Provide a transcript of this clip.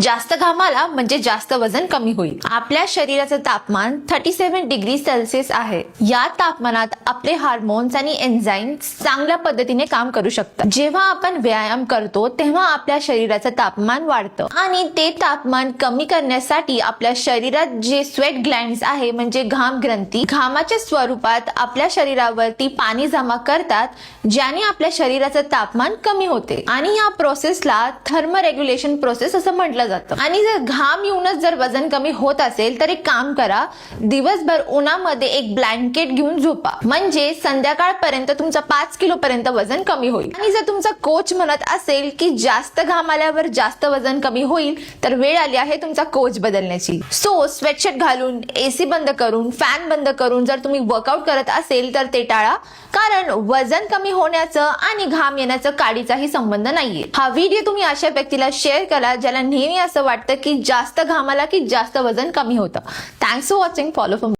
जास्त घामाला म्हणजे जास्त वजन कमी होईल. आपल्या शरीराचं तापमान 37 डिग्री सेल्सिअस आहे. या तापमानात आपले हार्मोन्स आणि एन्झाईम्स चांगल्या पद्धतीने काम करू शकतात. जेव्हा आपण व्यायाम करतो तेव्हा आपल्या शरीराचं तापमान वाढतं आणि ते तापमान कमी करण्यासाठी आपल्या शरीरात जे स्वेट ग्लँड्स आहे म्हणजे घाम ग्रंथी घामाच्या स्वरूपात आपल्या शरीरावरती पाणी जमा करतात, ज्याने आपल्या शरीराचं तापमान कमी होते आणि या प्रोसेसला थर्मोरेग्युलेशन प्रोसेस असं म्हटलं जातं. आणि जर घाम येऊनच जर वजन कमी होत असेल तर एक काम करा, दिवसभर उन्हामध्ये एक ब्लँकेट घेऊन झोपा, म्हणजे संध्याकाळपर्यंत तुमचं 5 किलो पर्यंत वजन कमी होईल. आणि जर तुमचा कोच म्हणत असेल की जास्त घाम आल्यावर जास्त वजन कमी होईल, तर वेळ आली आहे तुमचा कोच बदलण्याची. सो स्वेटशर्ट घालून, एसी बंद करून, फॅन बंद करून जर तुम्ही वर्कआउट करत असेल तर ते टाळा, कारण वजन कमी होण्याचं आणि घाम येण्याचं काडीचाही संबंध नाहीये. हा व्हिडिओ तुम्ही अशा व्यक्तीला शेअर करा ज्याला नेहमी असं वाटतं की जास्त घामाला की जास्त वजन कमी होतं. Thanks for watching. Follow for